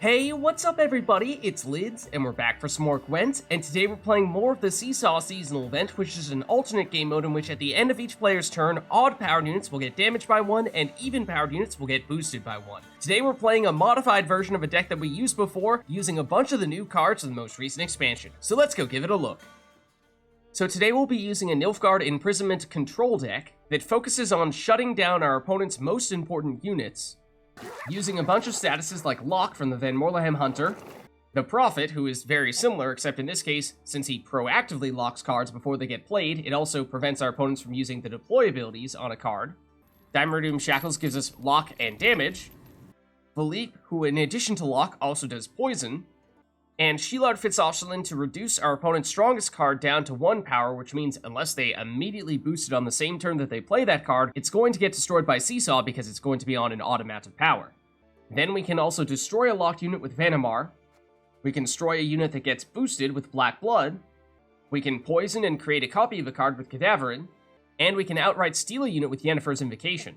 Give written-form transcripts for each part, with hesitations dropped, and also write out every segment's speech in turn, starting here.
Hey, what's up everybody? It's Lids, and we're back for some more Gwent, and today we're playing more of the Seesaw seasonal event, which is an alternate game mode in which at the end of each player's turn, odd powered units will get damaged by 1, and even powered units will get boosted by 1. Today we're playing a modified version of a deck that we used before, using a bunch of the new cards of the most recent expansion. So let's go give it a look. So today we'll be using a Nilfgaard Imprisonment control deck that focuses on shutting down our opponent's most important units, using a bunch of statuses like Lock from the Van Moorlehem Hunter, the Prophet, who is very similar, except in this case, since he proactively locks cards before they get played, it also prevents our opponents from using the deploy abilities on a card. Dimeritium Shackles gives us Lock and damage. Philippe, who in addition to Lock also does poison. And Shilard Fitz-Oesterlen to reduce our opponent's strongest card down to 1 power, which means unless they immediately boost it on the same turn that they play that card, it's going to get destroyed by Seesaw because it's going to be on an automatic power. Then we can also destroy a locked unit with Vanamar. We can destroy a unit that gets boosted with Black Blood. We can poison and create a copy of a card with Cadaverine. And we can outright steal a unit with Yennefer's Invocation.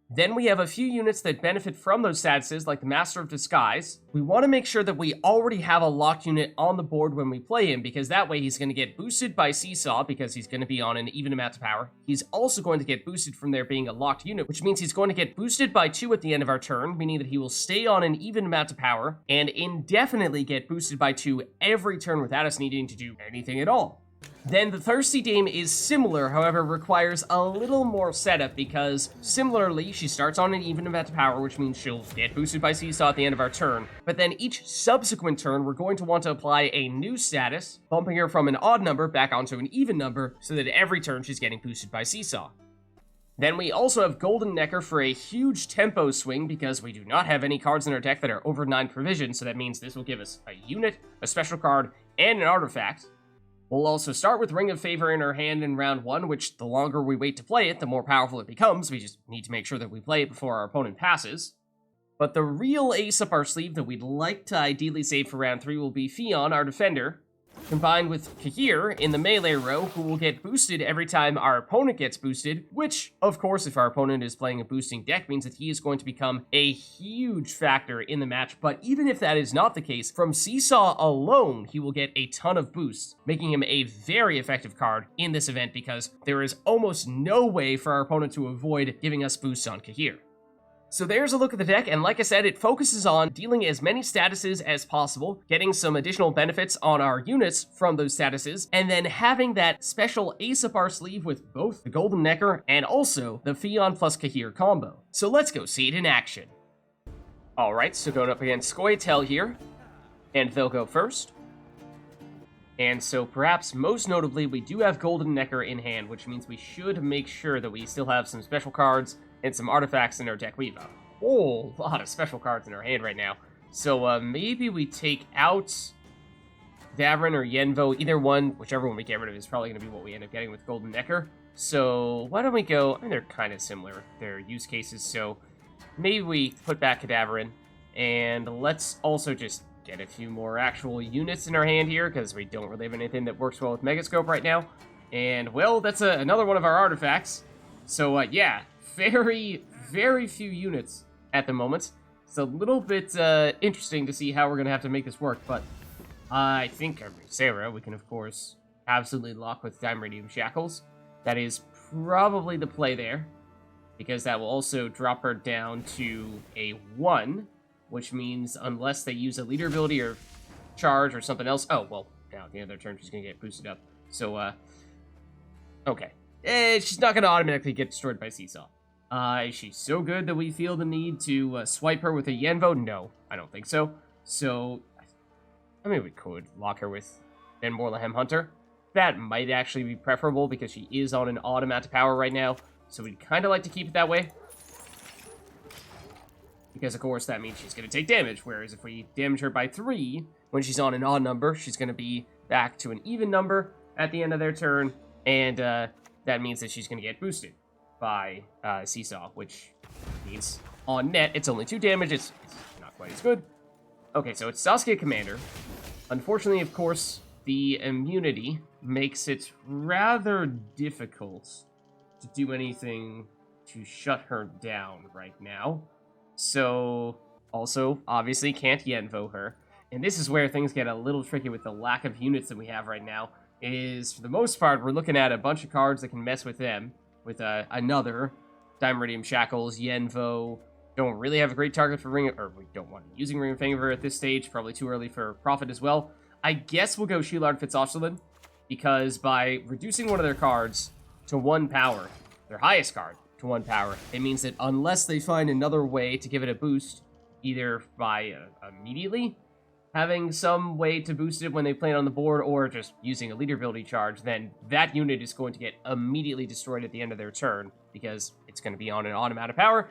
Then we have a few units that benefit from those statuses, like the Master of Disguise. We want to make sure that we already have a locked unit on the board when we play him, because that way he's going to get boosted by Seesaw, because he's going to be on an even amount of power. He's also going to get boosted from there being a locked unit, which means he's going to get boosted by 2 at the end of our turn, meaning that he will stay on an even amount of power, and indefinitely get boosted by 2 every turn without us needing to do anything at all. Then the Thirsty Dame is similar, however requires a little more setup because, similarly, she starts on an even amount of power, which means she'll get boosted by Seesaw at the end of our turn. But then each subsequent turn, we're going to want to apply a new status, bumping her from an odd number back onto an even number, so that every turn she's getting boosted by Seesaw. Then we also have Golden Necker for a huge tempo swing because we do not have any cards in our deck that are over 9 provision, so that means this will give us a unit, a special card, and an artifact. We'll also start with Ring of Favor in our hand in round 1, which the longer we wait to play it, the more powerful it becomes. We just need to make sure that we play it before our opponent passes. But the real ace up our sleeve that we'd like to ideally save for round 3 will be Ffion, our defender, combined with Cahir in the melee row, who will get boosted every time our opponent gets boosted, which, of course, if our opponent is playing a boosting deck, means that he is going to become a huge factor in the match. But even if that is not the case, from Seesaw alone, he will get a ton of boosts, making him a very effective card in this event because there is almost no way for our opponent to avoid giving us boosts on Cahir. So there's a look at the deck, and like I said, it focuses on dealing as many statuses as possible, getting some additional benefits on our units from those statuses, and then having that special ace up our sleeve with both the Golden Necker and also the Ffion plus Cahir combo. So let's go see it in action. Alright, so going up against Scoia'tael here, and they'll go first. And so perhaps most notably, we do have Golden Necker in hand, which means we should make sure that we still have some special cards and some artifacts in our deck. We have a whole lot of special cards in our hand right now. So maybe we take out Cadaverine or Yenvo, either one, whichever one we get rid of is probably going to be what we end up getting with Golden Necker. So why don't we go, I mean, they're kind of similar, their use cases, so maybe we put back Cadaverine, and let's also just get a few more actual units in our hand here, because we don't really have anything that works well with Megascope right now. And, well, that's another one of our artifacts. So, yeah, very, very few units at the moment. It's a little bit interesting to see how we're going to have to make this work, but I think Sarah, we can, of course, absolutely lock with Dimeritium Shackles. That is probably the play there, because that will also drop her down to a 1, which means unless they use a leader ability or charge or something else... Oh, well, now at the end of their turn, she's going to get boosted up. So, okay. She's not going to automatically get destroyed by Seesaw. Is she so good that we feel the need to swipe her with a Yenvo? No, I don't think so. So, I mean, we could lock her with Van Moorlehem Hunter. That might actually be preferable because she is on an odd amount of power right now. So we'd kind of like to keep it that way. Because, of course, that means she's going to take damage. Whereas if we damage her by 3, when she's on an odd number, she's going to be back to an even number at the end of their turn. And that means that she's going to get boosted by Seesaw, which means on net, it's only 2 damage. It's not quite as good. Okay, so it's Saskia Commander. Unfortunately, of course, the immunity makes it rather difficult to do anything to shut her down right now. So Also, obviously, can't Yenvo her. And this is where things get a little tricky with the lack of units that we have right now. Is, for the most part, we're looking at a bunch of cards that can mess with them. With another Dimeritium Shackles, Yenvo. Don't really have a great target for Ring of... Or we don't want to be using Ring of Favor at this stage. Probably too early for Prophet as well. I guess we'll go Shilard Fitz-Oesterlen. Because by reducing one of their cards to 1 power, their highest card to 1 power, it means that unless they find another way to give it a boost, either by immediately having some way to boost it when they play it on the board, or just using a leader ability charge, then that unit is going to get immediately destroyed at the end of their turn, because it's going to be on an automatic power,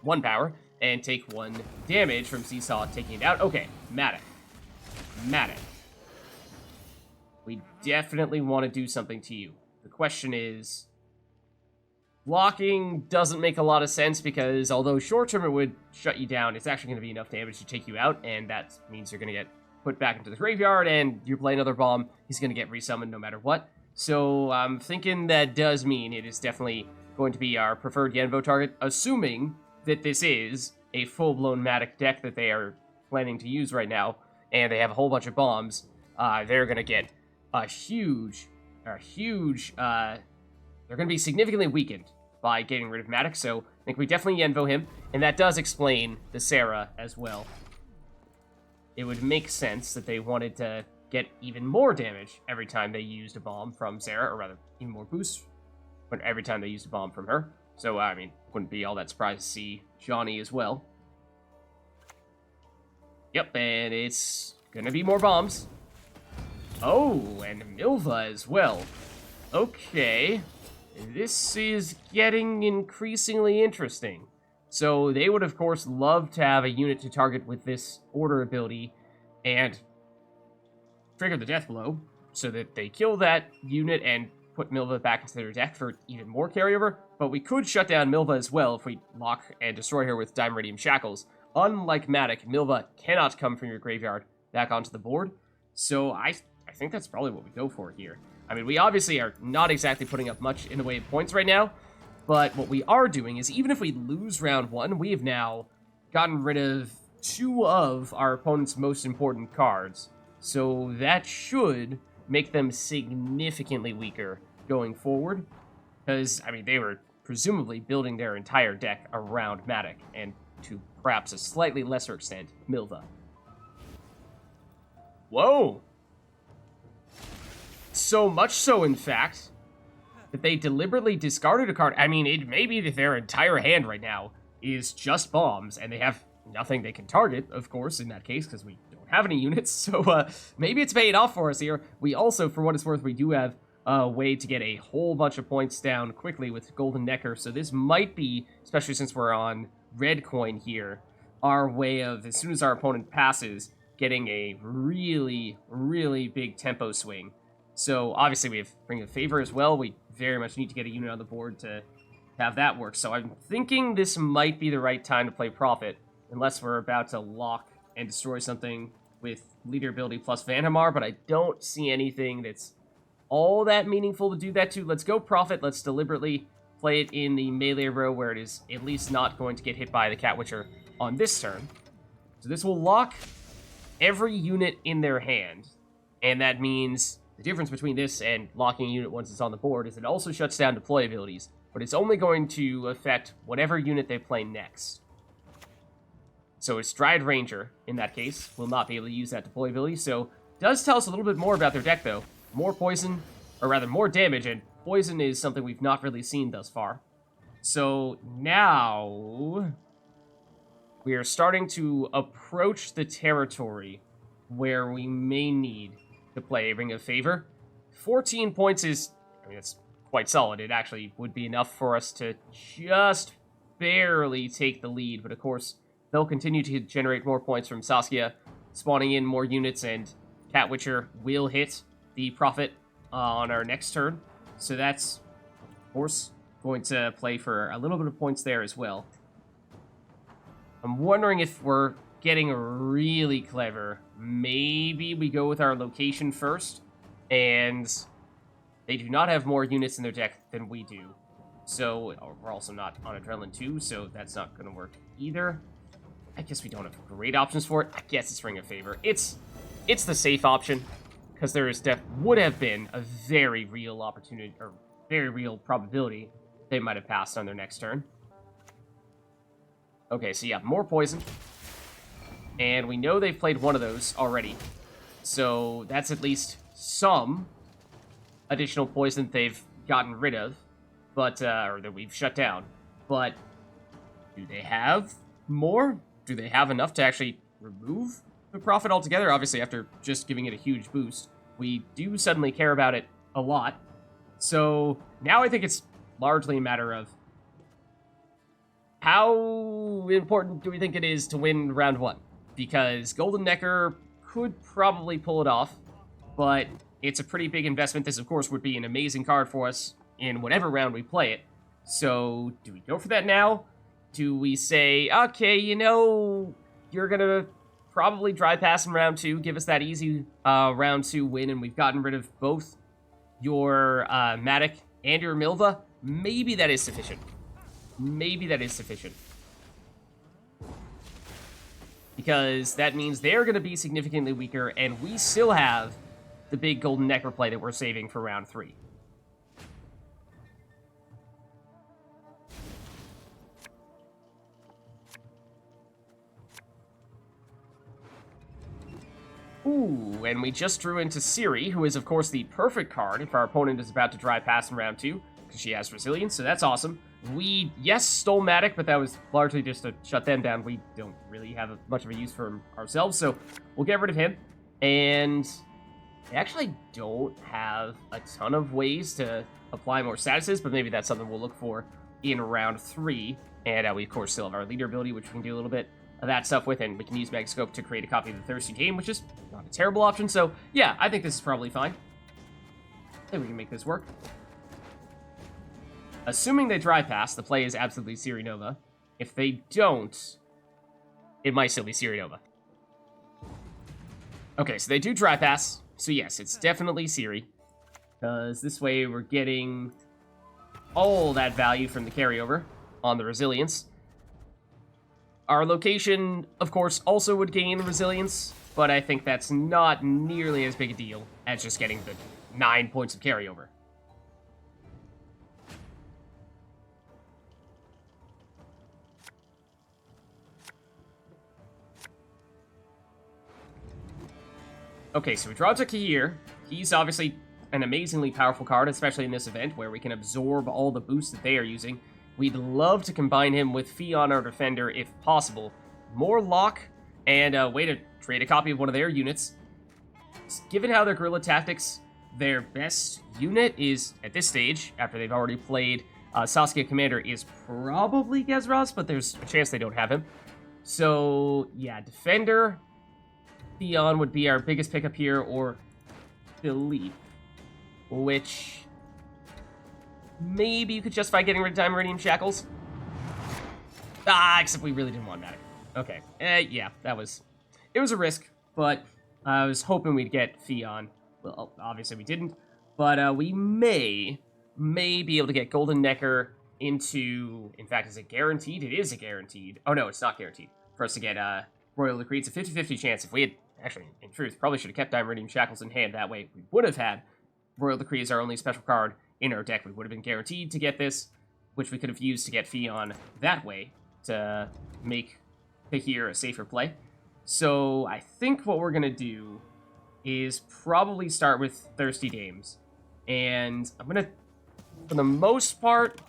1 power, and take 1 damage from Seesaw taking it out. Okay, Matic. We definitely want to do something to you. The question is, blocking doesn't make a lot of sense because although short-term it would shut you down, it's actually going to be enough damage to take you out, and that means you're going to get put back into the graveyard, and you play another bomb, he's going to get resummoned no matter what. So I'm thinking that does mean it is definitely going to be our preferred Yenvo target, assuming that this is a full-blown Matic deck that they are planning to use right now, and they have a whole bunch of bombs. They're going to get a huge, they're going to be significantly weakened by getting rid of Matic, so I think we definitely Yenvo him, and that does explain the Sarah as well. It would make sense that they wanted to get even more damage every time they used a bomb from Sarah, or rather, even more boost every time they used a bomb from her. So, I mean, wouldn't be all that surprised to see Johnny as well. Yep, and it's going to be more bombs. Oh, and Milva as well. Okay. This is getting increasingly interesting. So they would, of course, love to have a unit to target with this order ability and trigger the death blow so that they kill that unit and put Milva back into their deck for even more carryover. But we could shut down Milva as well if we lock and destroy her with Dimeritium Shackles. Unlike Matic, Milva cannot come from your graveyard back onto the board. So I think that's probably what we go for here. I mean, we obviously are not exactly putting up much in the way of points right now, but what we are doing is even if we lose round 1, we have now gotten rid of 2 of our opponent's most important cards. So that should make them significantly weaker going forward, because, I mean, they were presumably building their entire deck around Matic, and to perhaps a slightly lesser extent, Milva. Whoa! So much so, in fact, that they deliberately discarded a card. I mean, it may be that their entire hand right now is just bombs, and they have nothing they can target, of course, in that case, because we don't have any units, so maybe it's paying off for us here. We also, for what it's worth, we do have a way to get a whole bunch of points down quickly with Golden Necker, so this might be, especially since we're on red coin here, our way of, as soon as our opponent passes, getting a really, really big tempo swing. So, obviously, we have Ring of Favor as well. We very much need to get a unit on the board to have that work. So, I'm thinking this might be the right time to play Prophet, unless we're about to lock and destroy something with Leader ability plus Vanhamar, but I don't see anything that's all that meaningful to do that to. Let's go Prophet. Let's deliberately play it in the melee row where it is at least not going to get hit by the Cat Witcher on this turn. So, this will lock every unit in their hand, and that means the difference between this and locking a unit once it's on the board is it also shuts down deploy abilities, but it's only going to affect whatever unit they play next. So its Dryad Ranger, in that case, will not be able to use that deploy ability, so does tell us a little bit more about their deck, though. More poison, or rather more damage, and poison is something we've not really seen thus far. So now we are starting to approach the territory where we may need to play a Ring of Favor. 14 points is, I mean, it's quite solid. It actually would be enough for us to just barely take the lead, but of course, they'll continue to generate more points from Saskia, spawning in more units, and Cat Witcher will hit the Prophet on our next turn. So that's, of course, going to play for a little bit of points there as well. I'm wondering if we're getting really clever. Maybe we go with our location first, and they do not have more units in their deck than we do. So, we're also not on Adrenaline 2, so that's not going to work either. I guess we don't have great options for it. I guess it's Ring of Favor. It's the safe option, because there is would have been a very real opportunity, or very real probability they might have passed on their next turn. Okay, so yeah, more poison. And we know they've played one of those already. So that's at least some additional poison that they've gotten rid of, but or that we've shut down. But do they have more? Do they have enough to actually remove the Prophet altogether? Obviously, after just giving it a huge boost, we do suddenly care about it a lot. So now I think it's largely a matter of how important do we think it is to win round 1? Because Golden Necker could probably pull it off, but it's a pretty big investment. This, of course, would be an amazing card for us in whatever round we play it. So, do we go for that now? Do we say, okay, you know, you're going to probably dry pass in round 2, give us that easy round 2 win, and we've gotten rid of both your Matic and your Milva? Maybe that is sufficient. Maybe that is sufficient. Because that means they're going to be significantly weaker, and we still have the big Golden Necker play that we're saving for round 3. Ooh, and we just drew into Ciri, who is, of course, the perfect card if our opponent is about to dry pass in round 2, because she has Resilience, so that's awesome. We, yes, stole Matic, but that was largely just to shut them down. We don't really have much of a use for him ourselves, so we'll get rid of him. And I actually don't have a ton of ways to apply more statuses, but maybe that's something we'll look for in round 3. And we, of course, still have our leader ability, which we can do a little bit of that stuff with, and we can use Megascope to create a copy of the Thirsty Game, which is not a terrible option. So, yeah, I think this is probably fine. I think we can make this work. Assuming they dry pass, the play is absolutely Ciri Nova. If they don't, it might still be Ciri Nova. Okay, so they do dry pass. So yes, it's definitely Ciri. Because this way we're getting all that value from the carryover on the Resilience. Our location, of course, also would gain Resilience, but I think that's not nearly as big a deal as just getting the 9 points of carryover. Okay, so we draw to Cahir. He's obviously an amazingly powerful card, especially in this event, where we can absorb all the boosts that they are using. We'd love to combine him with Ffion, our defender, if possible. More lock, and a way to trade a copy of one of their units. Given how their guerrilla tactics, their best unit is, at this stage, after they've already played Saskia Commander, is probably Gezras, but there's a chance they don't have him. So, yeah, defender... Ffion would be our biggest pickup here, or Philippe, which maybe you could justify getting rid of Dimeritium Shackles. Except we really didn't want Matic. Okay, yeah, it was a risk, but I was hoping we'd get Ffion. Well, obviously we didn't, but we may be able to get Golden Necker into, in fact, is it guaranteed? It is a guaranteed. Oh no, it's not guaranteed for us to get Royal Decree. It's a 50-50 chance. If we had, actually, in truth, probably should have kept Dimeritium Shackles in hand. That way, we would have had Royal Decree as our only special card in our deck. We would have been guaranteed to get this, which we could have used to get Ffion that way to make Cahir a safer play. So I think what we're going to do is probably start with Thirsty Dames. And I'm going to, for the most part,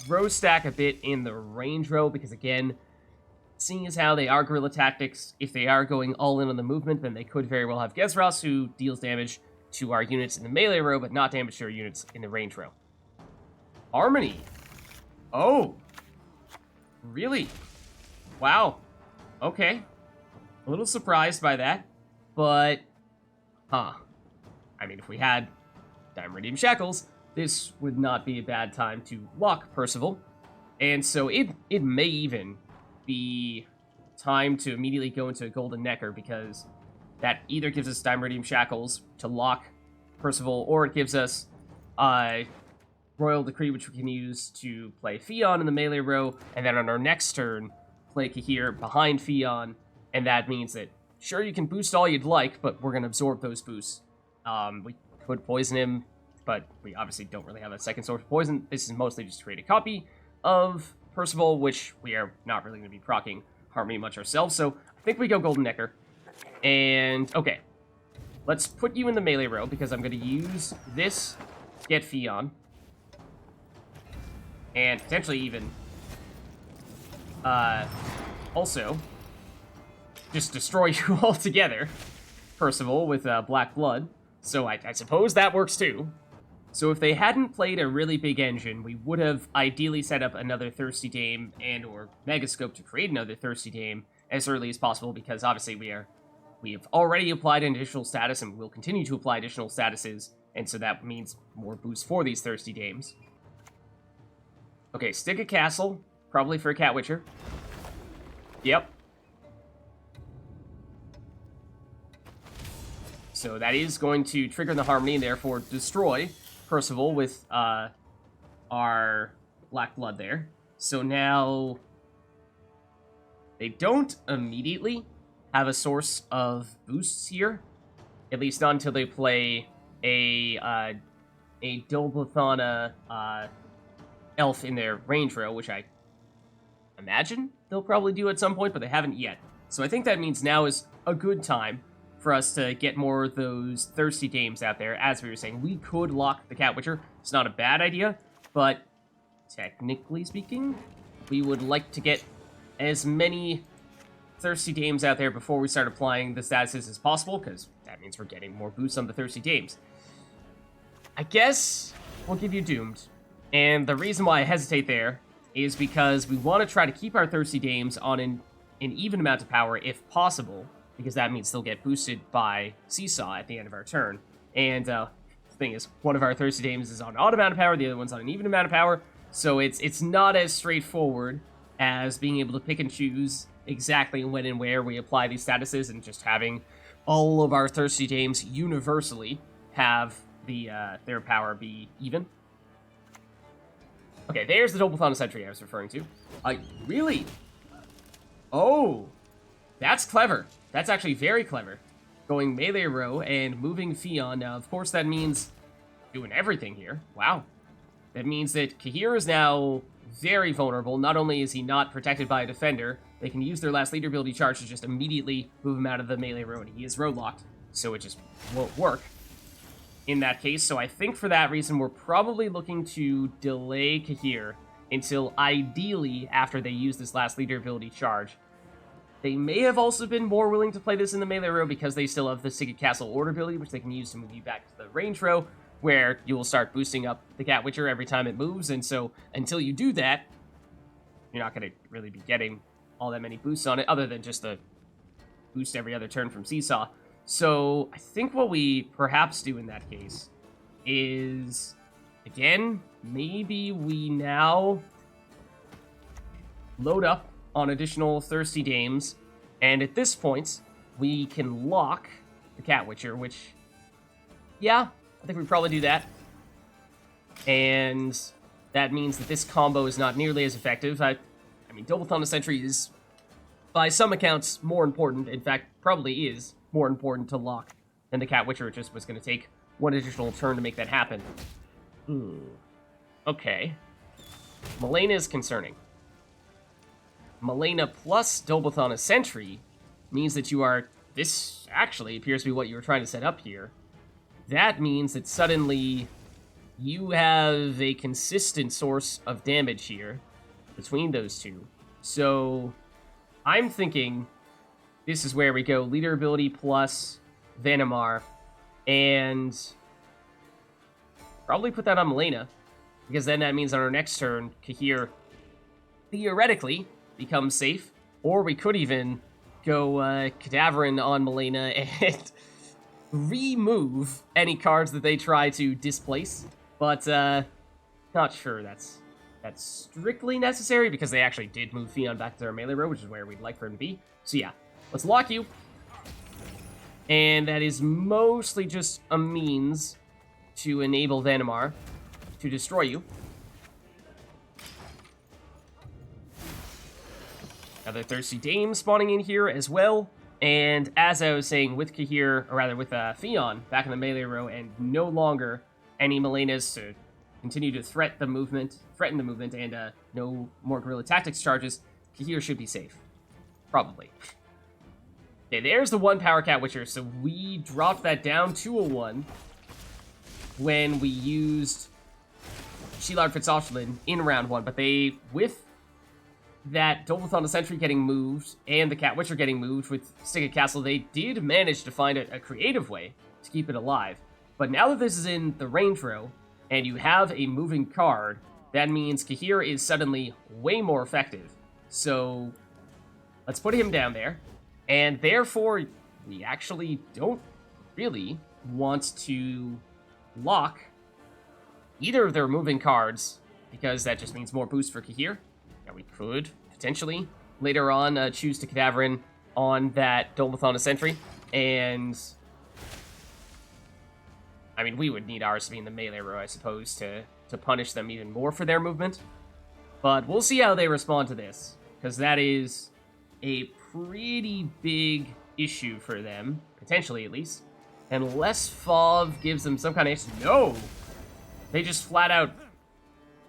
row stack a bit in the range row, because again, seeing as how they are guerrilla tactics, if they are going all in on the movement, then they could very well have Gezras, who deals damage to our units in the melee row, but not damage to our units in the range row. Harmony. Oh. Really? Wow. Okay. A little surprised by that, but... I mean, if we had Dimeritium Shackles, this would not be a bad time to lock Percival, and so it may even be time to immediately go into a Golden Necker, because that either gives us Dimeritium Shackles to lock Percival, or it gives us Royal Decree, which we can use to play Ffion in the melee row, and then on our next turn, play Cahir behind Ffion, and that means that, sure, you can boost all you'd like, but we're going to absorb those boosts. We could poison him, but we obviously don't really have a second source of poison. This is mostly just to create a copy of Percival, which we are not really going to be proccing Harmony much ourselves, so I think we go Golden Necker. And, okay. Let's put you in the melee row, because I'm going to use this to get Ffion. And potentially even, also, just destroy you all together, Percival, with Black Blood. So I suppose that works too. So if they hadn't played a really big engine, we would have ideally set up another Thirsty Dame and or Megascope to create another Thirsty Dame as early as possible, because obviously we have already applied an additional status and will continue to apply additional statuses, and so that means more boosts for these Thirsty Dames. Okay, stick a castle, probably for a Cat Witcher. Yep. So that is going to trigger the Harmony and therefore destroy Percival with our Black Blood there. So now they don't immediately have a source of boosts here, at least not until they play a Dolbothana elf in their range row, which I imagine they'll probably do at some point, but they haven't yet. So I think that means now is a good time for us to get more of those Thirsty Dames out there. As we were saying, we could lock the Cat Witcher. It's not a bad idea, but technically speaking, we would like to get as many Thirsty Dames out there before we start applying the statuses as possible, because that means we're getting more boosts on the Thirsty Dames. I guess we'll give you Doomed. And the reason why I hesitate there is because we want to try to keep our Thirsty Dames on an even amount of power if possible, because that means they'll get boosted by Seesaw at the end of our turn. And the thing is, one of our Thirsty Dames is on an odd amount of power, the other one's on an even amount of power, so it's not as straightforward as being able to pick and choose exactly when and where we apply these statuses, and just having all of our Thirsty Dames universally have their power be even. Okay, there's the Dolbothana Sentry I was referring to. Really? Oh, that's clever. That's actually very clever. Going melee row and moving Ffion. Now, of course, that means doing everything here. Wow. That means that Cahir is now very vulnerable. Not only is he not protected by a defender, they can use their last leader ability charge to just immediately move him out of the melee row, and he is road locked, so it just won't work in that case. So I think for that reason, we're probably looking to delay Cahir until ideally after they use this last leader ability charge. They may have also been more willing to play this in the melee row because they still have the Sigurd Castle order ability, which they can use to move you back to the range row, where you will start boosting up the Cat Witcher every time it moves, and so until you do that, you're not going to really be getting all that many boosts on it, other than just the boost every other turn from Seesaw. So I think what we perhaps do in that case is, again, maybe we now load up on additional Thirsty Dames, and at this point, we can lock the Cat Witcher, which, yeah, I think we probably do that. And that means that this combo is not nearly as effective. I mean, Dolbothana Sentry is, by some accounts, more important. In fact, probably is more important to lock than the Cat Witcher. It just was going to take one additional turn to make that happen. Okay. Malenia is concerning. Malenia plus Dolbothana Sentry means that you are... This actually appears to be what you were trying to set up here. That means that suddenly you have a consistent source of damage here between those two. So I'm thinking this is where we go leader ability plus Vanamar, and probably put that on Malenia, because then that means on our next turn, Cahir theoretically becomes safe, or we could even go Cadaverine on Malenia and remove any cards that they try to displace, but not sure that's strictly necessary, because they actually did move Ffion back to their melee row, which is where we'd like for him to be. So yeah, let's lock you. And that is mostly just a means to enable Vanamar to destroy you. Another Thirsty Dame spawning in here as well. And as I was saying, with Cahir, or rather with Ffion, back in the melee row, and no longer any Melenas to continue to threaten the movement, and no more guerrilla tactics charges, Cahir should be safe. Probably. Okay, there's the 1 power cat witcher, so we dropped that down to a 1 when we used Shilard Fitz-Oesterlen in round 1, but they, with that Dolphathon the Sentry getting moved and the Cat Witcher getting moved with Stick Castle, they did manage to find a creative way to keep it alive. But now that this is in the range row, and you have a moving card, that means Cahir is suddenly way more effective. So let's put him down there, and therefore we actually don't really want to lock either of their moving cards, because that just means more boost for Cahir. Now we could potentially later on choose to Cadaverine on that Dolphathon the Sentry, and I mean, we would need ours to be in the melee row, I suppose, to punish them even more for their movement. But we'll see how they respond to this, because that is a pretty big issue for them, potentially at least. Unless Fov gives them some kind of... No! They just flat out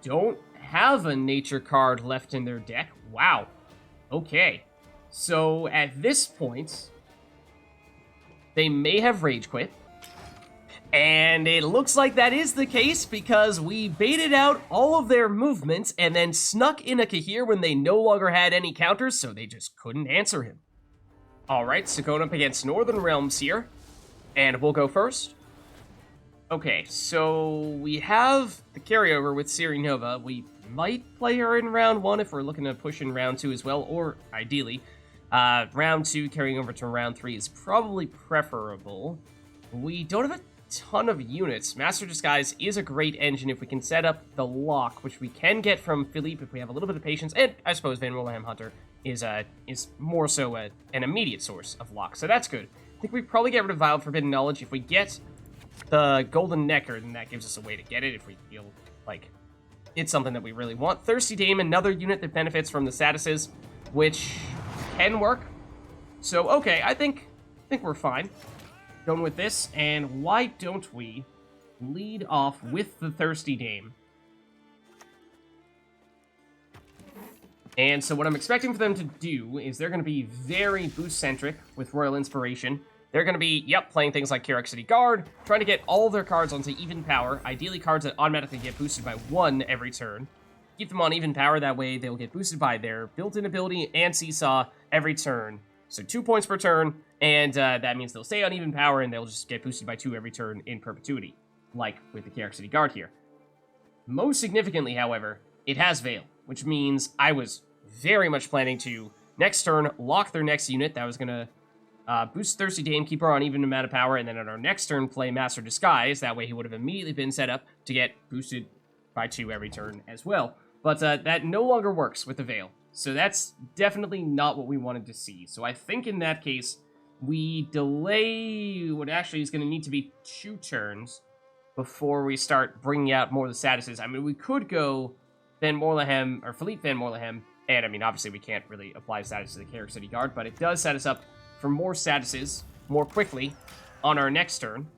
don't have a nature card left in their deck. Wow. Okay. So at this point, they may have rage quit. And it looks like that is the case, because we baited out all of their movements and then snuck in a Cahir when they no longer had any counters, so they just couldn't answer him. Alright, so going up against Northern Realms here, and we'll go first. Okay, so we have the carryover with Ciri Nova. We might play her in round 1 if we're looking to push in round 2 as well, or ideally, round 2 carrying over to round 3 is probably preferable. We don't have a ton of units. Master Disguise is a great engine if we can set up the lock, which we can get from Philippe if we have a little bit of patience, and I suppose Moorlehem Hunter is more so an immediate source of lock, so that's good. I think we probably get rid of Vial Forbidden Knowledge. If we get the Golden Necker, then that gives us a way to get it if we feel like it's something that we really want. Thirsty Dame, another unit that benefits from the statuses, which can work. So, okay, I think we're fine going with this, and why don't we lead off with the Thirsty Dame? And so what I'm expecting for them to do is they're going to be very boost-centric with Royal Inspiration. They're going to be, playing things like Ciri Guard, trying to get all their cards onto even power, ideally cards that automatically get boosted by 1 every turn. Keep them on even power, that way they'll get boosted by their built-in ability and Seesaw every turn. So 2 points per turn, and that means they'll stay on even power and they'll just get boosted by 2 every turn in perpetuity, like with the Ciri Guard here. Most significantly, however, it has Veil, which means I was very much planning to, next turn, lock their next unit. That was going to boost Thirsty Dame, keep her on even amount of power, and then on our next turn, play Master Disguise. That way he would have immediately been set up to get boosted by 2 every turn as well. But that no longer works with the Veil. So that's definitely not what we wanted to see. So I think in that case, we delay what actually is going to need to be 2 turns before we start bringing out more of the statuses. I mean, we could go Van Moorlehem, or Philippe Van Moorlehem, and I mean, obviously we can't really apply status to the Cahir Guard, but it does set us up for more statuses more quickly on our next turn.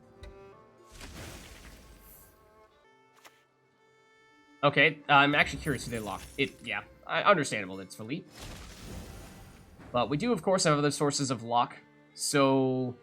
Okay, I'm actually curious who they lock. Understandable that it's Philippe. But we do, of course, have other sources of lock. So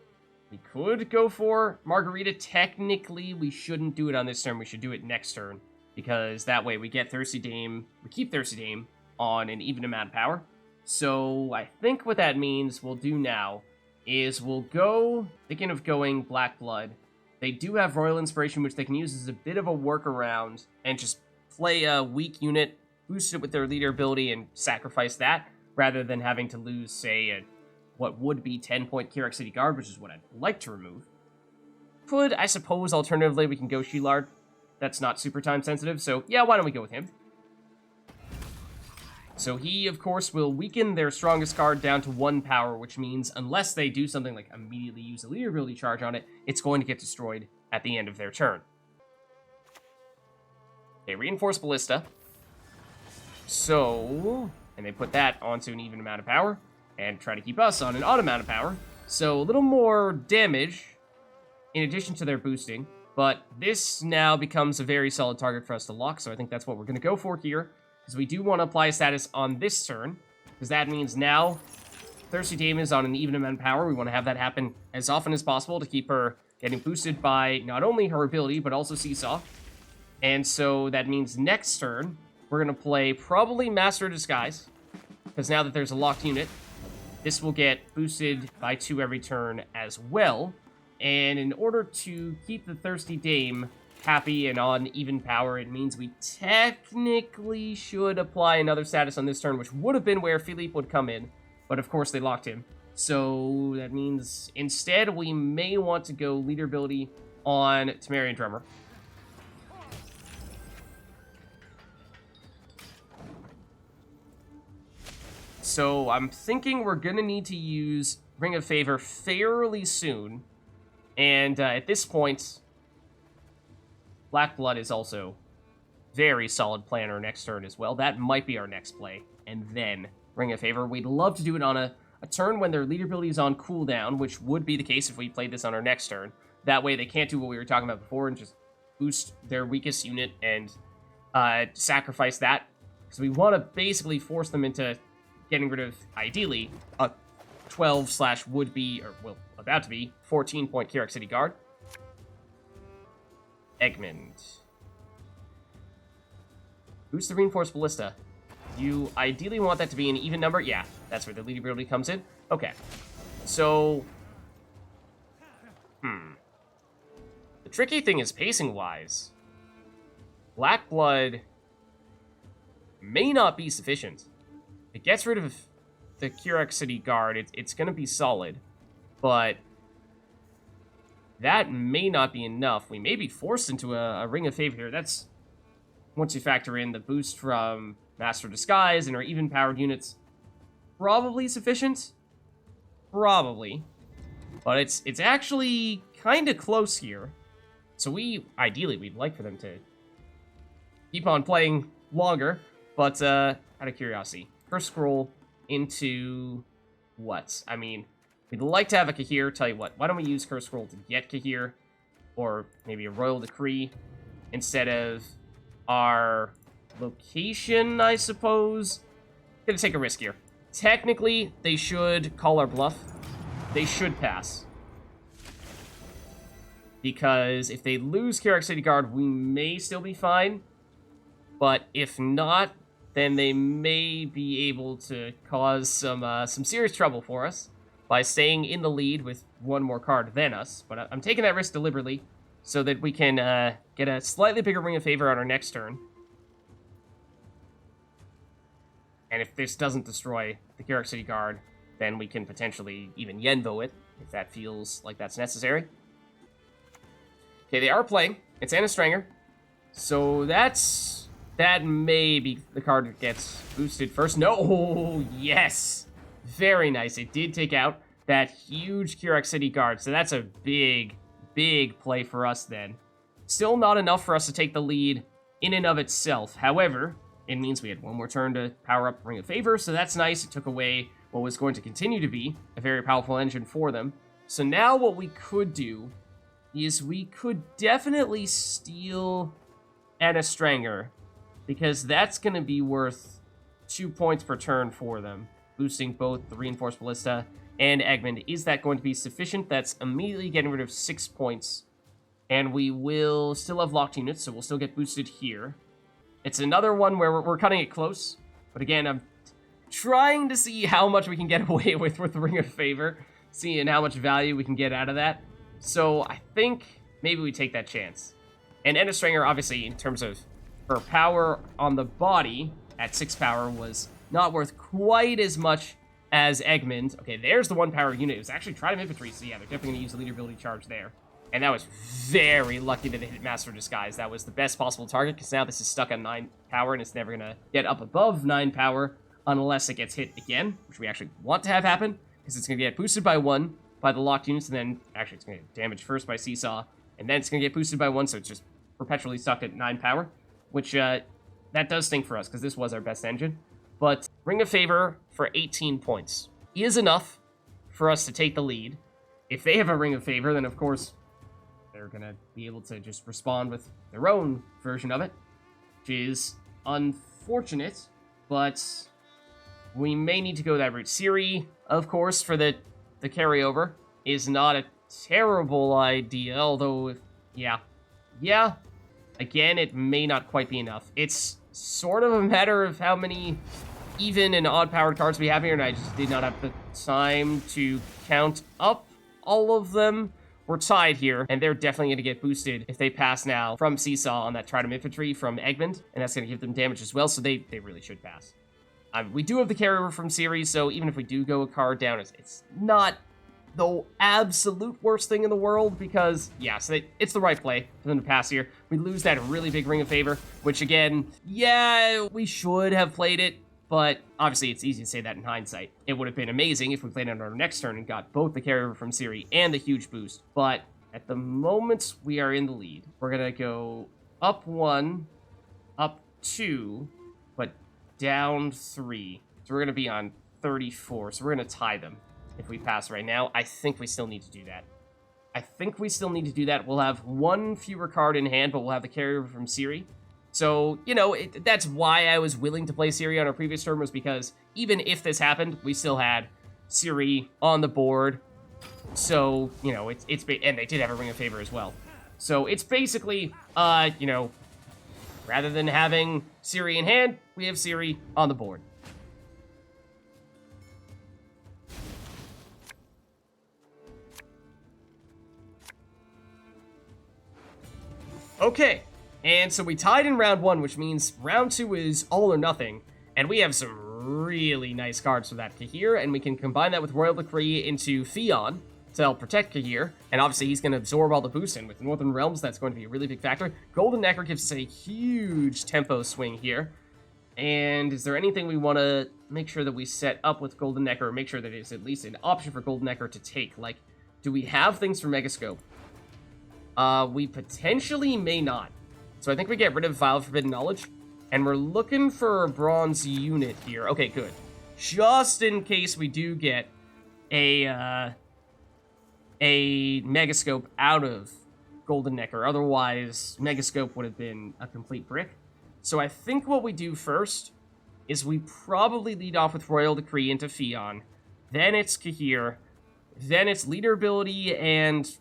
we could go for Margarita. Technically, we shouldn't do it on this turn. We should do it next turn, because that way we get Thirsty Dame. We keep Thirsty Dame on an even amount of power. So I think what that means we'll do now is we'll go, thinking of going Black Blood. They do have Royal Inspiration, which they can use as a bit of a workaround and just play a weak unit, boost it with their leader ability, and sacrifice that, rather than having to lose, say, what would be 10-point Ciri Guard, which is what I'd like to remove. Could, I suppose, alternatively, we can go Shilard. That's not super time sensitive, so yeah, why don't we go with him? So he, of course, will weaken their strongest card down to 1 power, which means unless they do something like immediately use a leader ability charge on it, it's going to get destroyed at the end of their turn. Okay, Reinforced Ballista. So, and they put that onto an even amount of power, and try to keep us on an odd amount of power. So a little more damage, in addition to their boosting, but this now becomes a very solid target for us to lock, so I think that's what we're going to go for here, because we do want to apply a status on this turn, because that means now Thirsty Dame is on an even amount of power. We want to have that happen as often as possible to keep her getting boosted by not only her ability, but also Seesaw. And so that means next turn, we're going to play probably Master of Disguise, because now that there's a locked unit, this will get boosted by 2 every turn as well. And in order to keep the Thirsty Dame happy and on even power, it means we technically should apply another status on this turn, which would have been where Philippe would come in. But of course they locked him. So that means instead we may want to go leader ability on Temerian Drummer. So I'm thinking we're going to need to use Ring of Favor fairly soon. And at this point, Black Blood is also very solid play on our next turn as well. That might be our next play. And then Ring of Favor. We'd love to do it on a turn when their leader ability is on cooldown, which would be the case if we played this on our next turn. That way they can't do what we were talking about before and just boost their weakest unit and sacrifice that. Because we want to basically force them into getting rid of, ideally, a 12/ would-be, or, well, about to be, 14-point Kirac City Guard. Egmont. Boost the Reinforced Ballista. You ideally want that to be an even number? Yeah, that's where the leader ability comes in. Okay. So, the tricky thing is pacing-wise. Black Blood may not be sufficient. It gets rid of the Kirac City Guard. It's going to be solid, but that may not be enough. We may be forced into a Ring of Favor here. That's once you factor in the boost from Master of Disguise and our even-powered units. Probably sufficient. Probably. But it's actually kind of close here. So ideally, we'd like for them to keep on playing longer. But, out of curiosity, Curse Scroll into what? I mean, we'd like to have a Cahir. Tell you what, why don't we use Curse Scroll to get Cahir? Or maybe a Royal Decree instead of our location, I suppose. Gonna take a risk here. Technically, they should call our bluff. They should pass. Because if they lose Kirac City Guard, we may still be fine. But if not, then they may be able to cause some serious trouble for us by staying in the lead with one more card than us. But I'm taking that risk deliberately so that we can get a slightly bigger Ring of Favor on our next turn. And if this doesn't destroy the Kirac City Guard, then we can potentially even Yenvo it, if that feels like that's necessary. Okay, they are playing. It's Anna Stranger. So that may be the card that gets boosted first. No, yes. Very nice. It did take out that huge Kirac City Guard. So that's a big, big play for us then. Still not enough for us to take the lead in and of itself. However, it means we had one more turn to power up Ring of Favor, so that's nice. It took away what was going to continue to be a very powerful engine for them. So now what we could do is we could definitely steal Anna Stranger, because that's going to be worth 2 points per turn for them, boosting both the Reinforced Ballista and Egmont. Is that going to be sufficient? That's immediately getting rid of 6 points, and we will still have locked units, so we'll still get boosted here. It's another one where we're cutting it close, but again, I'm trying to see how much we can get away with the Ring of Favor, seeing how much value we can get out of that. So I think maybe we take that chance. And Anna Stranger, obviously, in terms of her power on the body at 6 power, was not worth quite as much as Egmont. Okay, there's the 1 power unit. It was actually Trident Infantry, so yeah, they're definitely going to use the leader ability charge there. And that was very lucky that they hit Master of Disguise. That was the best possible target, because now this is stuck on 9 power, and it's never going to get up above 9 power unless it gets hit again, which we actually want to have happen, because it's going to get boosted by 1 by the locked units, and then actually it's going to get damaged first by Seesaw, and then it's going to get boosted by 1, so it's just perpetually stuck at 9 power, which that does stink for us, because this was our best engine. But Ring of Favor for 18 points is enough for us to take the lead. If they have a Ring of Favor, then of course they're going to be able to just respond with their own version of it, which is unfortunate, but we may need to go that route. Ciri, of course, for the carryover, is not a terrible idea, although, yeah. Again, it may not quite be enough. It's sort of a matter of how many even and odd-powered cards we have here, and I just did not have the time to count up all of them. We're tied here, and they're definitely going to get boosted if they pass now from Seesaw on that Trident Infantry from Egmont, and that's going to give them damage as well, so they really should pass. We do have the carryover from Ciri, so even if we do go a card down, it's not the absolute worst thing in the world, because, yeah, so it's the right play for them to pass here. We lose that really big Ring of Favor, which, again, yeah, we should have played it, but obviously it's easy to say that in hindsight. It would have been amazing if we played it on our next turn and got both the carryover from Ciri and the huge boost, but at the moment, we are in the lead. We're going to go up 1, up 2, but down 3. So we're going to be on 34, so we're going to tie them. If we pass right now, I think we still need to do that. We'll have one fewer card in hand, but we'll have the carryover from Ciri. So, you know, that's why I was willing to play Ciri on our previous turn, was because even if this happened, we still had Ciri on the board. So, you know, and they did have a Ring of Favor as well. So it's basically, you know, rather than having Ciri in hand, we have Ciri on the board. Okay, and so we tied in round 1, which means round 2 is all or nothing, and we have some really nice cards for that Cahir, and we can combine that with Royal Decree into Ffion to help protect Cahir, and obviously he's going to absorb all the boosts, and with Northern Realms, that's going to be a really big factor. Golden Necker gives us a huge tempo swing here, and is there anything we want to make sure that we set up with Golden Necker, or make sure that it's at least an option for Golden Necker to take? Like, do we have things for Megascope? We potentially may not. So I think we get rid of Vial Forbidden Knowledge. And we're looking for a bronze unit here. Okay, good. Just in case we do get a Megascope out of Golden Necker. Otherwise, Megascope would have been a complete brick. So I think what we do first is we probably lead off with Royal Decree into Ffion. Then it's Cahir. Then it's Leader Ability and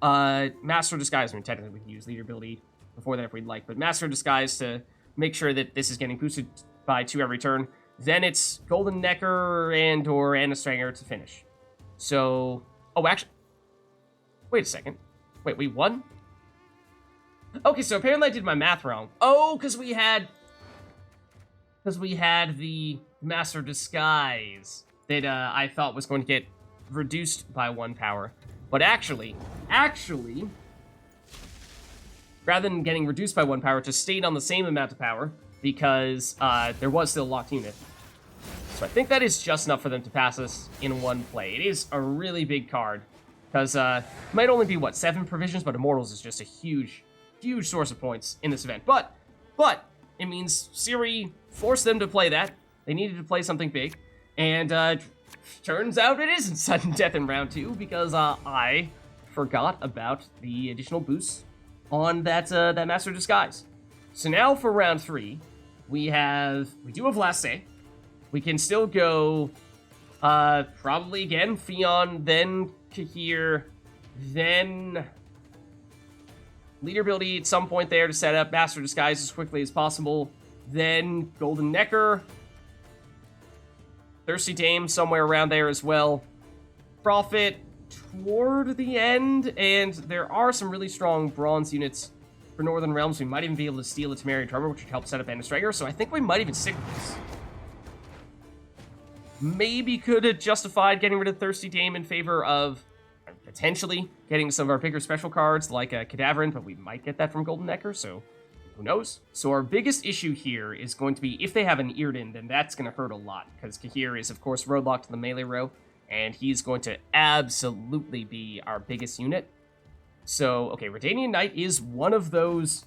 Master Disguise. I mean, technically we can use Leader Ability before that if we'd like, but Master Disguise to make sure that this is getting boosted by 2 every turn. Then it's Golden Necker and or Annastranger to finish. So, oh, actually, wait a second. Wait, we won? Okay, so apparently I did my math wrong. Oh, because we had the Master Disguise that I thought was going to get reduced by 1 power. But actually, rather than getting reduced by 1 power, it just stayed on the same amount of power because there was still a locked unit. So I think that is just enough for them to pass us in 1 play. It is a really big card because it might only be, 7 provisions, but Immortals is just a huge source of points in this event. But it means Ciri forced them to play that. They needed to play something big, and turns out it isn't sudden death in round 2 because I forgot about the additional boosts on that Master Disguise. So now for round 3, we do have Last Say. We can still go probably again Ffion, then Cahir, then Leader Ability at some point there to set up Master Disguise as quickly as possible. Then Golden Necker, Thirsty Dame somewhere around there as well. Prophet toward the end, and there are some really strong bronze units for Northern Realms. We might even be able to steal a Temerian Tremor, which would help set up Annastranger, so I think we might even stick with this. Maybe could have justified getting rid of Thirsty Dame in favor of potentially getting some of our bigger special cards like Cadaverine, but we might get that from Golden Necker, so who knows? So our biggest issue here is going to be if they have an Earden, then that's going to hurt a lot, because Cahir is, of course, roadlocked to the melee row, and he's going to absolutely be our biggest unit. So, okay, Redanian Knight is one of those,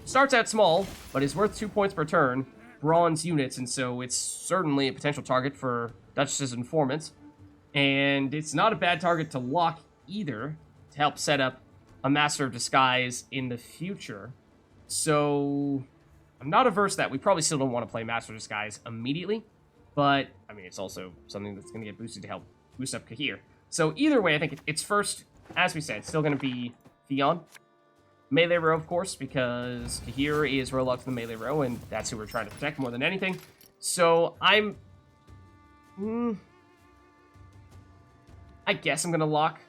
starts out small, but is worth 2 points per turn, bronze units, and so it's certainly a potential target for Duchess's Informant. And it's not a bad target to lock either, to help set up a Master of Disguise in the future. So I'm not averse to that. We probably still don't want to play Master of Disguise immediately, but I mean, it's also something that's going to get boosted to help boost up Cahir. So either way, I think it's first, as we said, still going to be Ffion. Melee row, of course, because Cahir is Rolock to the melee row, and that's who we're trying to protect more than anything. So I guess I'm going to lock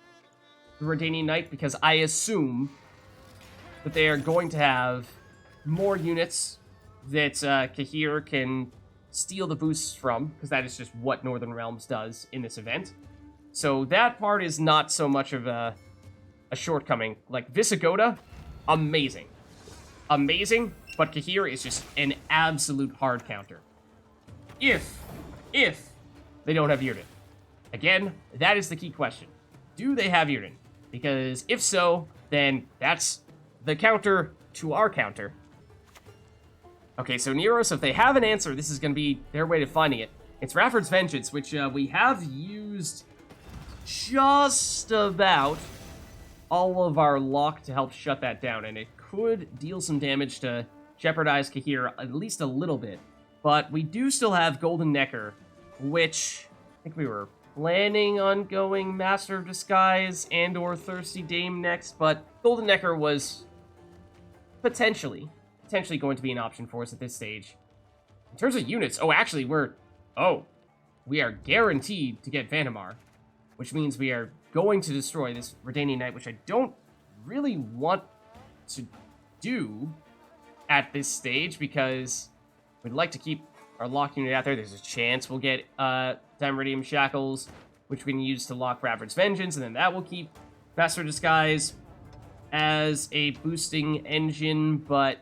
the Redanian Knight, because I assume that they are going to have more units that Cahir can steal the boosts from, because that is just what Northern Realms does in this event. So that part is not so much of a shortcoming. Like, Visigoda, amazing. Amazing, but Cahir is just an absolute hard counter. If they don't have Yrden. Again, that is the key question. Do they have Yrden? Because if so, then that's the counter to our counter. Okay, so Nero, so if they have an answer, this is going to be their way of finding it. It's Rafford's Vengeance, which we have used just about all of our lock to help shut that down, and it could deal some damage to jeopardize Cahir at least a little bit. But we do still have Golden Necker, which I think we were planning on going Master of Disguise and or Thirsty Dame next, but Golden Necker was potentially going to be an option for us at this stage. In terms of units, actually we are guaranteed to get Vanamar, which means we are going to destroy this Redanian Knight, which I don't really want to do at this stage, because we'd like to keep our lock unit out there. There's a chance we'll get Dimeritium Shackles, which we can use to lock Rafford's Vengeance, and then that will keep Master of Disguise as a boosting engine, but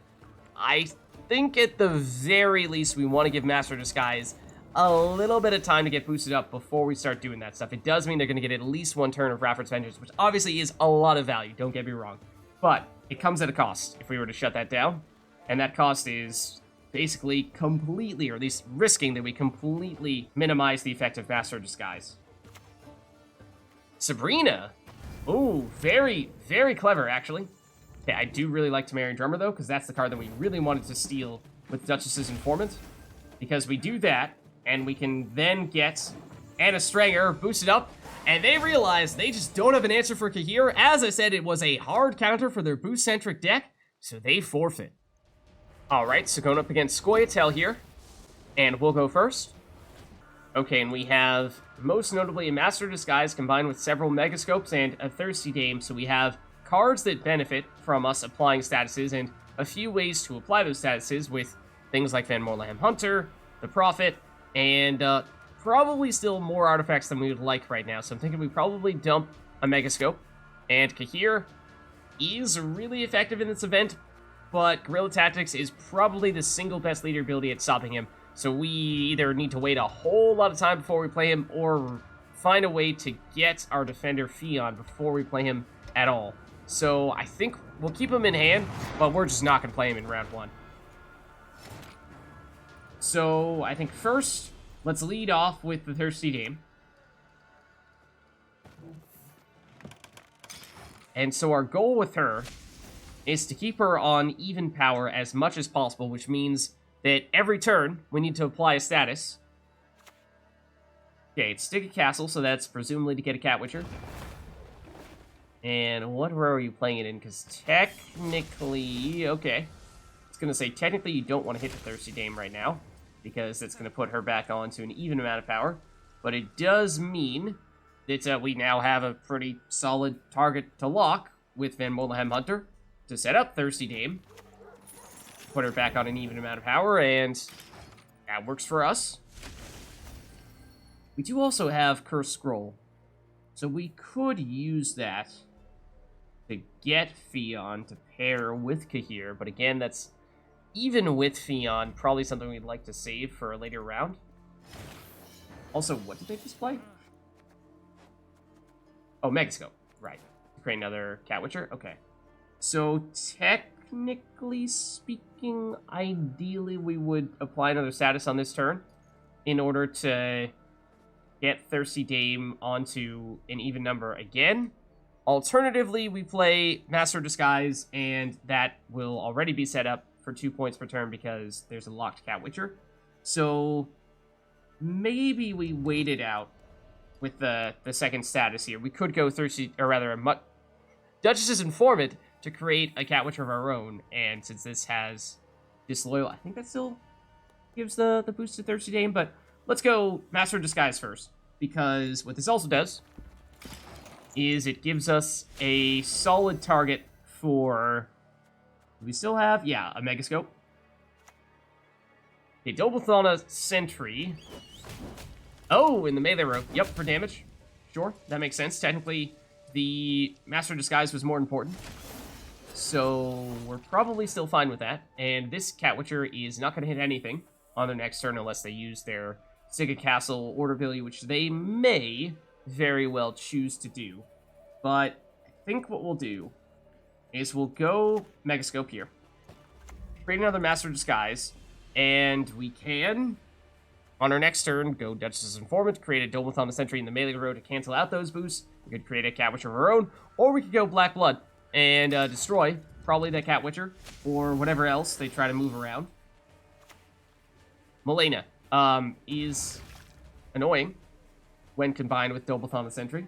I think at the very least we want to give Master of Disguise a little bit of time to get boosted up before we start doing that stuff. It does mean they're going to get at least one turn of Rafford's Vengeance, which obviously is a lot of value, don't get me wrong. But it comes at a cost if we were to shut that down, and that cost is basically completely, or at least risking that we completely minimize the effect of Master of Disguise. Sabrina! Ooh, very, very clever, actually. Okay, I do really like Temerian Drummer, though, because that's the card that we really wanted to steal with Duchess's Informant. Because we do that, and we can then get Anna Stranger boosted up, and they realize they just don't have an answer for Cahir. As I said, it was a hard counter for their boost-centric deck, so they forfeit. Alright, so going up against Scoia'tael here, and we'll go first. Okay, and we have, most notably, a Master of Disguise combined with several Megascopes and a Thirsty Dame, so we have cards that benefit from us applying statuses, and a few ways to apply those statuses with things like Moorlehem Hunter, the Prophet, and probably still more artifacts than we would like right now. So I'm thinking we probably dump a Megascope, and Cahir is really effective in this event, but Guerrilla Tactics is probably the single best leader ability at stopping him. So we either need to wait a whole lot of time before we play him, or find a way to get our defender Ffion before we play him at all. So I think we'll keep him in hand, but we're just not going to play him in round one. So I think first, let's lead off with the Thirsty Dame. And so our goal with her is to keep her on even power as much as possible, which means that every turn we need to apply a status. Okay, it's Stick a Castle, so that's presumably to get a Cat Witcher. And what row are you playing it in? Because technically, okay. It's going to say technically you don't want to hit the Thirsty Dame right now, because it's going to put her back on to an even amount of power. But it does mean that we now have a pretty solid target to lock with Moorlehem Hunter to set up Thirsty Dame. Put her back on an even amount of power, and that works for us. We do also have Cursed Scroll, so we could use that to get Ffion to pair with Cahir, but again, that's even with Ffion, probably something we'd like to save for a later round. Also, what did they just play? Oh, Megascope, right. To create another Cat Witcher, okay. So, technically speaking, ideally we would apply another status on this turn in order to get Thirsty Dame onto an even number again. Alternatively, we play Master of Disguise, and that will already be set up for 2 points per turn because there's a locked Cat Witcher. So maybe we wait it out with the second status here. We could go Thirsty, or rather, Duchess's Informant to create a Cat Witcher of our own, and since this has Disloyal, I think that still gives the boost to Thirsty Dame, but let's go Master of Disguise first, because what this also does is it gives us a solid target for... Do we still have? Yeah, a Megascope. A Double-Thana Sentry. Oh, in the melee row. Yep, for damage. Sure, that makes sense. Technically, the Master of Disguise was more important. So, we're probably still fine with that. And this Cat Witcher is not going to hit anything on their next turn unless they use their Sigurd Castle Order ability, which they may very well choose to do. But I think what we'll do is we'll go Megascope here. Create another Master of Disguise. And we can, on our next turn, go Duchess's Informant, create a Double-Thana Sentry in the melee row to cancel out those boosts. We could create a Cat Witcher of our own, or we could go Black Blood and destroy probably that Cat Witcher, or whatever else they try to move around. Moorlehem is annoying when combined with Double-Thana Sentry.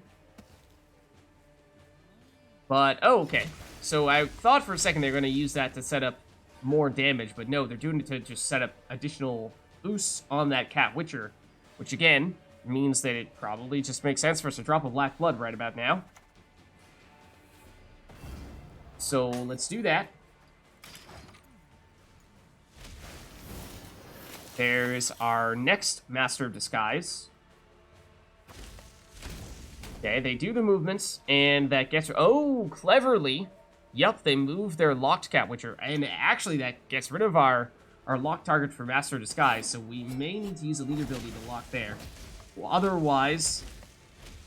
But, oh, okay. So I thought for a second they were going to use that to set up more damage, but no, they're doing it to just set up additional boosts on that Cat Witcher, which again means that it probably just makes sense for us to drop a Black Blood right about now. So let's do that. There's our next Master of Disguise. Okay, they do the movements, and that gets... Oh, cleverly. Yep, they move their locked Cat Witcher, and actually that gets rid of our locked target for Master of Disguise, so we may need to use a leader ability to lock there. Well, otherwise,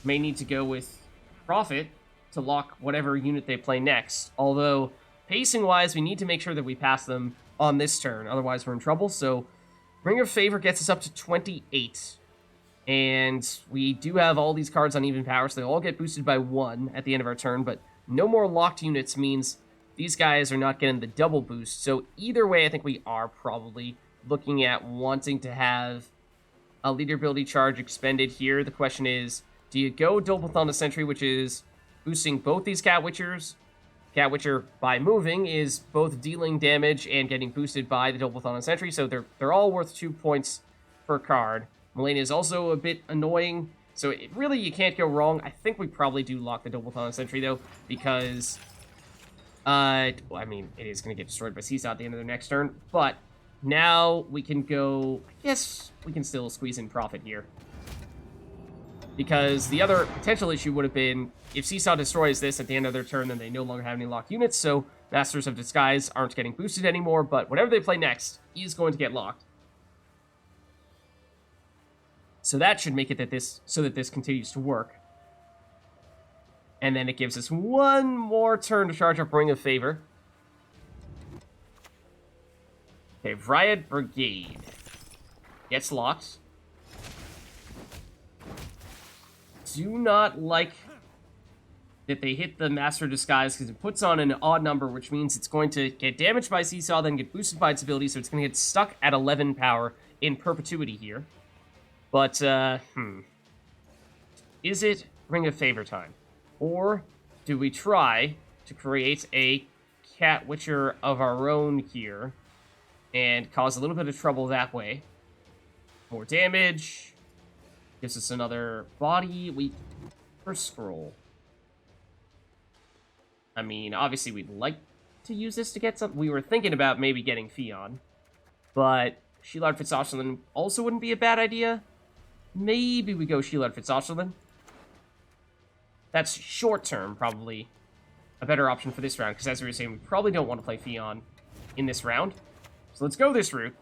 may need to go with Prophet to lock whatever unit they play next. Although, pacing-wise, we need to make sure that we pass them on this turn, otherwise we're in trouble. So, Ring of Favor gets us up to 28. And we do have all these cards on even power, so they all get boosted by 1 at the end of our turn, but no more locked units means these guys are not getting the double boost. So either way, I think we are probably looking at wanting to have a leader ability charge expended here. The question is, do you go Double-Thana Sentry, which is boosting both these Cat Witchers? Cat Witcher, by moving, is both dealing damage and getting boosted by the Double-Thana Sentry, so they're all worth 2 points per card. Moorlehem is also a bit annoying, so really you can't go wrong. I think we probably do lock the Double-Thana Sentry, though, because... well, I mean, it is going to get destroyed by Seesaw at the end of their next turn, but now we can go... I guess we can still squeeze in Prophet here. Because the other potential issue would have been, if Seesaw destroys this at the end of their turn, then they no longer have any locked units, so Masters of Disguise aren't getting boosted anymore, but whatever they play next is going to get locked. So that should make it that this continues to work. And then it gives us one more turn to charge up Ring of Favor. Okay, Vryaed Brigade gets locked. Do not like that they hit the Master of Disguise because it puts on an odd number, which means it's going to get damaged by Seesaw, then get boosted by its ability, so it's going to get stuck at 11 power in perpetuity here. But, is it Ring of Favor time? Or do we try to create a Cat Witcher of our own here and cause a little bit of trouble that way? More damage. Gives us another body. First scroll. I mean, obviously we'd like to use this to get something. We were thinking about maybe getting Ffion. But Shilard Fitz-Oesterlen also wouldn't be a bad idea. Maybe we go Shilard Fitz-Oesterlen. That's short-term, probably a better option for this round, because as we were saying, we probably don't want to play Ffion in this round. So let's go this route.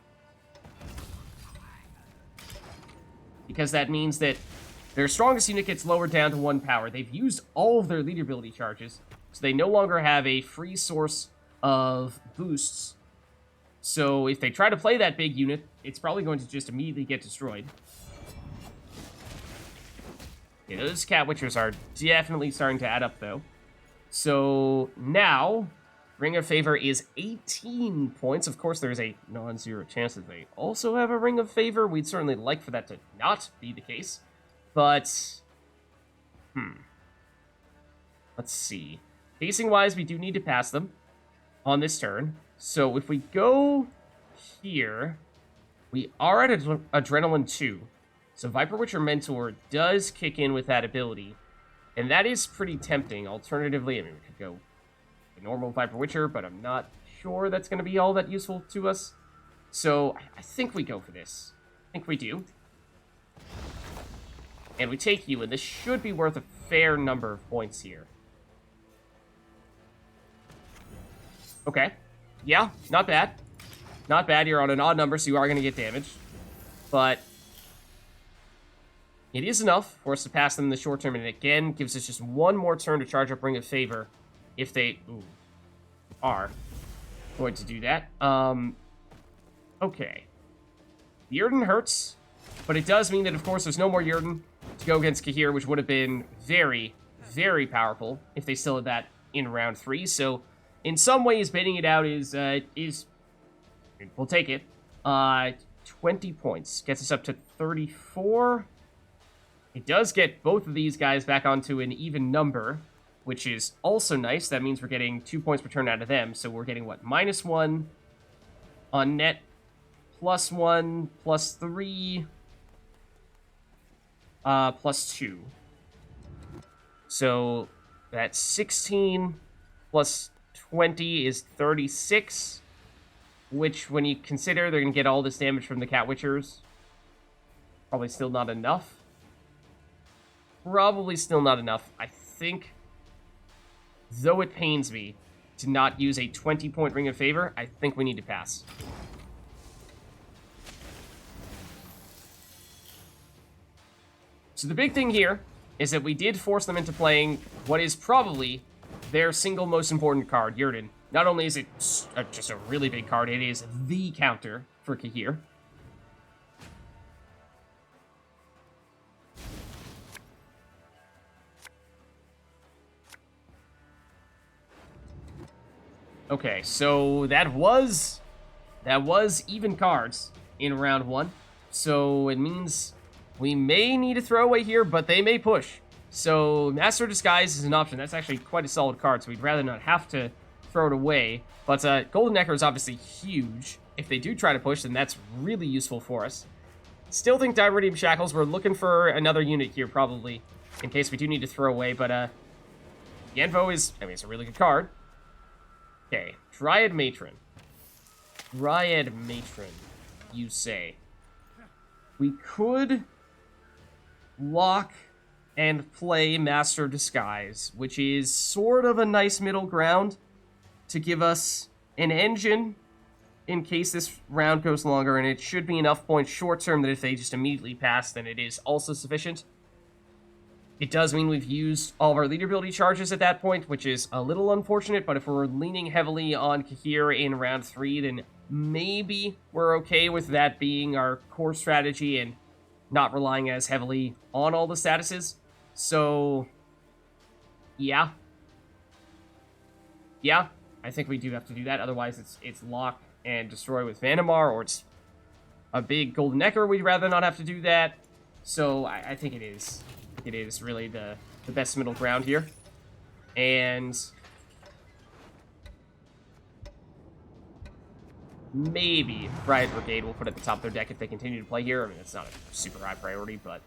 Because that means that their strongest unit gets lowered down to 1 power. They've used all of their leader ability charges, so they no longer have a free source of boosts. So if they try to play that big unit, it's probably going to just immediately get destroyed. Yeah, those Cat Witchers are definitely starting to add up, though. So now, Ring of Favor is 18 points. Of course, there's a non-zero chance that they also have a Ring of Favor. We'd certainly like for that to not be the case. But, let's see. Pacing-wise, we do need to pass them on this turn. So if we go here, we are at Adrenaline 2. So Viper Witcher Mentor does kick in with that ability. And that is pretty tempting. Alternatively, I mean, we could go a normal Viper Witcher, but I'm not sure that's going to be all that useful to us. So I think we go for this. I think we do. And we take you, and this should be worth a fair number of points here. Okay. Yeah, not bad. Not bad. You're on an odd number, so you are going to get damaged. But it is enough for us to pass them in the short term, and it again gives us just one more turn to charge up Ring of Favor if they are going to do that. Okay. Yrden hurts, but it does mean that, of course, there's no more Yrden to go against Cahir, which would have been very, very powerful if they still had that in round 3. So, in some ways, baiting it out is we'll take it. 20 points gets us up to 34. It does get both of these guys back onto an even number, which is also nice. That means we're getting 2 points per turn out of them. So we're getting, what, -1 on net, +1, +3, +2. So that's 16 plus 20 is 36, which, when you consider they're going to get all this damage from the Cat Witchers, probably still not enough. Probably still not enough. I think, though it pains me to not use a 20-point Ring of Favor, I think we need to pass. So the big thing here is that we did force them into playing what is probably their single most important card, Yrden. Not only is it just a really big card, it is the counter for Cahir. Okay, so that was even cards in round 1. So it means we may need a throwaway here, but they may push. So Master of Disguise is an option. That's actually quite a solid card, so we'd rather not have to throw it away. But Golden Necker is obviously huge. If they do try to push, then that's really useful for us. Still think Dimeritium Shackles. We're looking for another unit here, probably, in case we do need to throw away. But Yennefer is, I mean, it's a really good card. Okay, Dryad Matron. Dryad Matron, you say. We could lock and play Master of Disguise, which is sort of a nice middle ground to give us an engine in case this round goes longer, and it should be enough points short term that if they just immediately pass, then it is also sufficient. It does mean we've used all of our leader ability charges at that point, which is a little unfortunate, but if we're leaning heavily on Cahir in round 3, then maybe we're okay with that being our core strategy and not relying as heavily on all the statuses. So, yeah. Yeah, I think we do have to do that. Otherwise, it's lock and destroy with Vanamar, or it's a big Golden Necker. We'd rather not have to do that. So, I think it is. It is really the best middle ground here. And maybe Riot Brigade will put at the top of their deck if they continue to play here. I mean, it's not a super high priority, but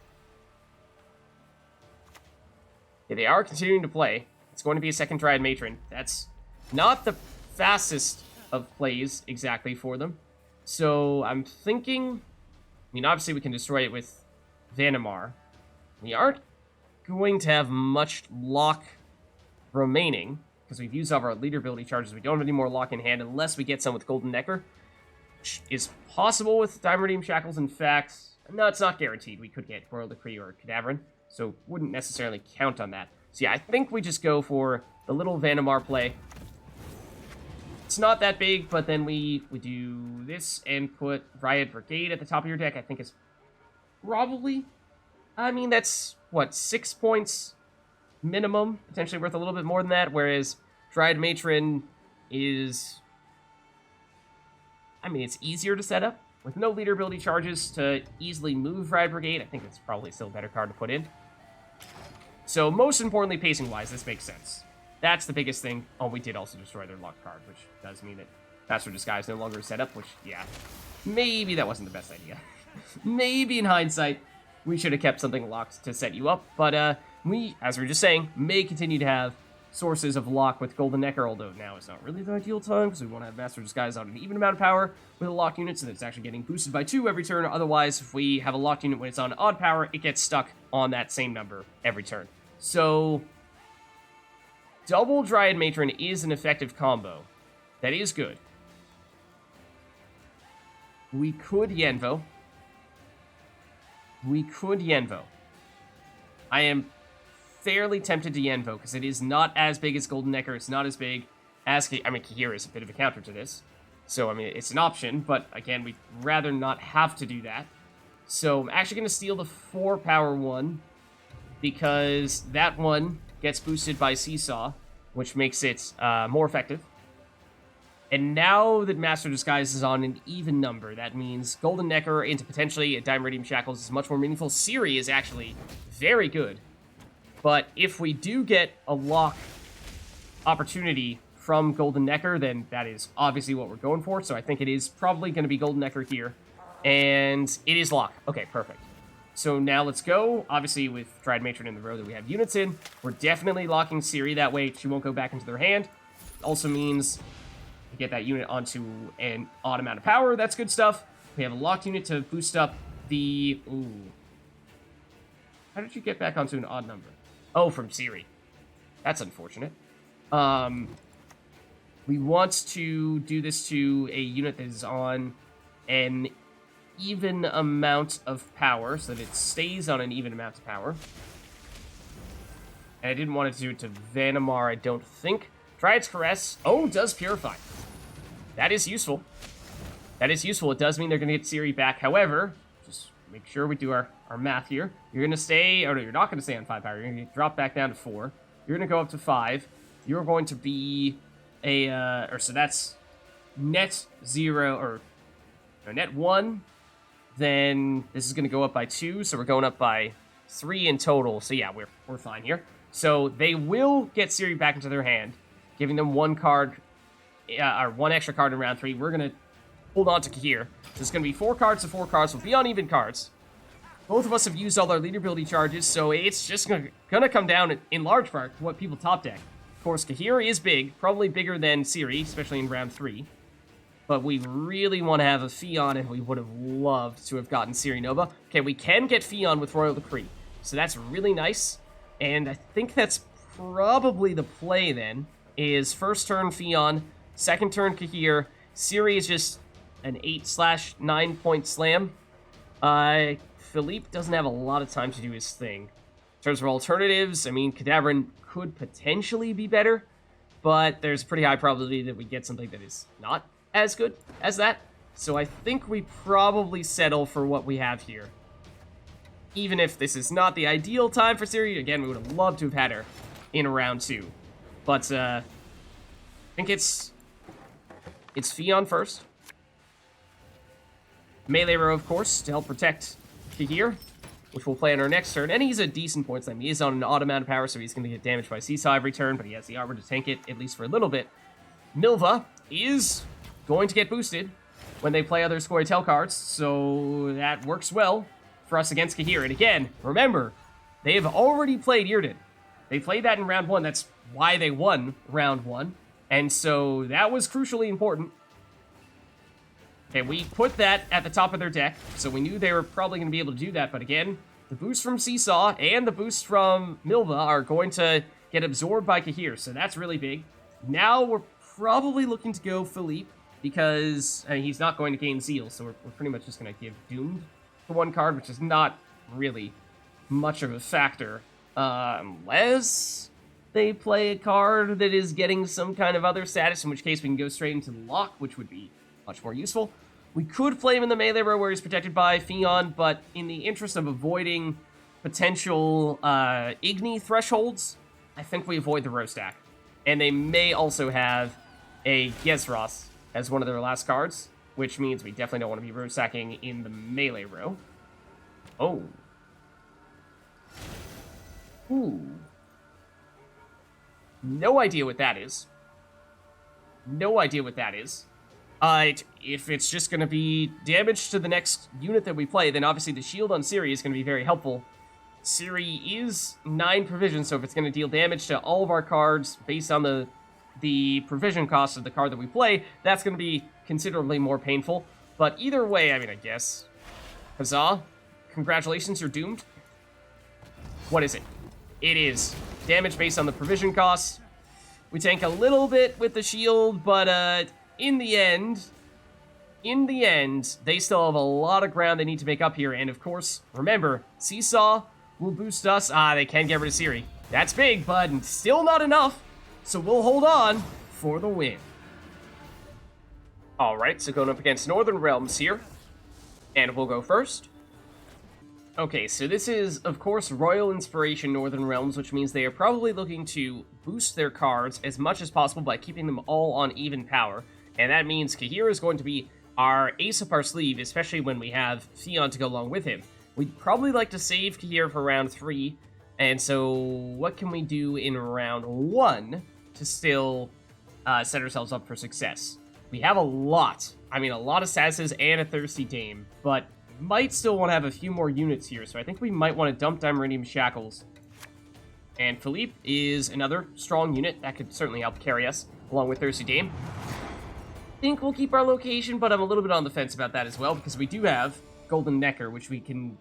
yeah, they are continuing to play. It's going to be a second Dryad Matron. That's not the fastest of plays exactly for them. So I'm thinking, I mean, obviously we can destroy it with Vanamar. We aren't going to have much lock remaining because we've used all of our leader ability charges. We don't have any more lock in hand unless we get some with Golden Necker, which is possible with Dimeritium Shackles. In fact, no, it's not guaranteed. We could get Royal Decree or Cadaverine, so wouldn't necessarily count on that. So yeah, I think we just go for the little Vanamar play. It's not that big, but then we do this and put Riot Brigade at the top of your deck. I think it's probably... I mean, that's, what, 6 points minimum? Potentially worth a little bit more than that, whereas Dryad Matron is... I mean, it's easier to set up. With no leader ability charges to easily move Riot Brigade, I think it's probably still a better card to put in. So, most importantly, pacing-wise, this makes sense. That's the biggest thing. Oh, we did also destroy their locked card, which does mean that Master Disguise no longer set up, which, yeah, maybe that wasn't the best idea. Maybe in hindsight, we should have kept something locked to set you up, but we, as we were just saying, may continue to have sources of lock with Golden Necker, although now it's not really the ideal time, because we want to have Master Disguise on an even amount of power with a locked unit, so that it's actually getting boosted by 2 every turn. Otherwise, if we have a locked unit when it's on odd power, it gets stuck on that same number every turn. So, double Dryad Matron is an effective combo. That is good. We could Yenvo. I am fairly tempted to Yenvo, because it is not as big as Golden Necker. It's not as big as... Cahir is a bit of a counter to this. So, I mean, it's an option, but again, we'd rather not have to do that. So, I'm actually going to steal the 4-power one, because that one gets boosted by Seesaw, which makes it more effective. And now that Master Disguise is on an even number, that means Golden Necker into potentially a Dimeritium Shackles is much more meaningful. Ciri is actually very good. But if we do get a lock opportunity from Golden Necker, then that is obviously what we're going for. So I think it is probably going to be Golden Necker here. And it is lock. Okay, perfect. So now let's go. Obviously, with Dryad Matron in the row that we have units in, we're definitely locking Ciri. That way, she won't go back into their hand. Also means we get that unit onto an odd amount of power. That's good stuff. We have a locked unit to boost up the... Ooh. How did you get back onto an odd number? Oh, from Ciri. That's unfortunate. We want to do this to a unit that is on an even amount of power, so that it stays on an even amount of power. And I didn't want to do it to Vanamar, I don't think. Dryad's Caress. Oh, does Purify. That is useful. That is useful. It does mean they're going to get Ciri back. However, just make sure we do our math here. You're going to stay... Oh, no, you're not going to stay on 5 power. You're going to drop back down to 4. You're going to go up to 5. You're going to be a... so that's net 0, or net 1. Then this is going to go up by 2, so we're going up by 3 in total. So yeah, we're fine here. So they will get Ciri back into their hand, giving them 1 card, or 1 extra card in round 3. We're going to hold on to Cahir. So it's going to be 4 cards to 4 cards. We'll be on even cards. Both of us have used all our leader ability charges, so it's just going to come down in large part to what people top deck. Of course, Cahir is big, probably bigger than Ciri, especially in round 3. But we really want to have a Ffion, and we would have loved to have gotten Ciri Nova. Okay, we can get Ffion with Royal Decree, so that's really nice. And I think that's probably the play then, is first turn Ffion, second turn Cahir. Ciri is just an 8/9 point slam. Philippe doesn't have a lot of time to do his thing. In terms of alternatives, I mean, Cadaverine could potentially be better, but there's a pretty high probability that we get something that is not as good as that. So I think we probably settle for what we have here. Even if this is not the ideal time for Ciri. Again, we would have loved to have had her in round 2. But I think it's Ffion first. Melee row, of course, to help protect Cahir, which we'll play on our next turn. And he's a decent point slam. He is on an odd amount of power, so he's going to get damaged by Seesaw every turn, but he has the armor to tank it, at least for a little bit. Milva is going to get boosted when they play other Scoia'tael cards, so that works well for us against Cahir. And again, remember, they have already played Yrden. They played that in round 1. That's why they won round 1. And so that was crucially important. Okay, we put that at the top of their deck, so we knew they were probably going to be able to do that. But again, the boost from Seesaw and the boost from Milva are going to get absorbed by Cahir, so that's really big. Now we're probably looking to go Philippe, because he's not going to gain Zeal, so we're pretty much just going to give Doomed for 1 card, which is not really much of a factor. Unless... they play a card that is getting some kind of other status, in which case we can go straight into the lock, which would be much more useful. We could play him in the melee row where he's protected by Ffion, but in the interest of avoiding potential Igni thresholds, I think we avoid the row stack. And they may also have a Gezros as one of their last cards, which means we definitely don't want to be row stacking in the melee row. Oh. Ooh. No idea what that is. No idea what that is. If it's just going to be damage to the next unit that we play, then obviously the shield on Ciri is going to be very helpful. Ciri is 9 provision, so if it's going to deal damage to all of our cards based on the provision cost of the card that we play, that's going to be considerably more painful. But either way, I mean, I guess. Huzzah. Congratulations, you're doomed. What is it? It is damage based on the provision costs. We tank a little bit with the shield, but in the end, they still have a lot of ground they need to make up here. And of course, remember, Seesaw will boost us. They can get rid of Ciri. That's big, but still not enough. So we'll hold on for the win. All right, so going up against Northern Realms here. And we'll go first. Okay, so this is, of course, Royal Inspiration Northern Realms, which means they are probably looking to boost their cards as much as possible by keeping them all on even power. And that means Cahir is going to be our ace up our sleeve, especially when we have Ffion to go along with him. We'd probably like to save Cahir for round 3, and so what can we do in round 1 to still set ourselves up for success? We have a lot of statuses and a Thirsty Dame, but might still want to have a few more units here, so I think we might want to dump Dimeritium Shackles. And Philippe is another strong unit that could certainly help carry us, along with Thirsty Dame. I think we'll keep our location, but I'm a little bit on the fence about that as well, because we do have Golden Necker, which we can,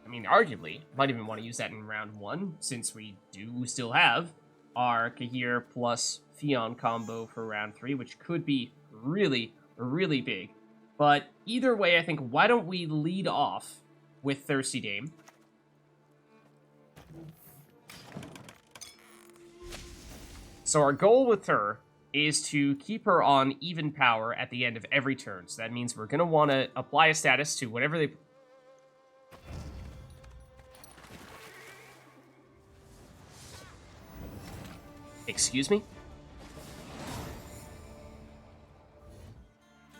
arguably, might even want to use that in round 1, since we do still have our Cahir plus Ffion combo for round 3, which could be really, really big. But either way, I think, why don't we lead off with Thirsty Dame? So our goal with her is to keep her on even power at the end of every turn. So that means we're going to want to apply a status to whatever they... Excuse me?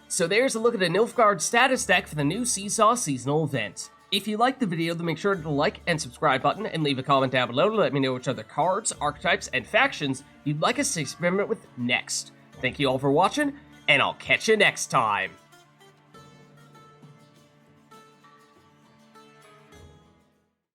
So there's a look at the Nilfgaard status deck for the new Seesaw seasonal event. If you liked the video, then make sure to hit the like and subscribe button and leave a comment down below to let me know which other cards, archetypes, and factions you'd like us to experiment with next. Thank you all for watching, and I'll catch you next time.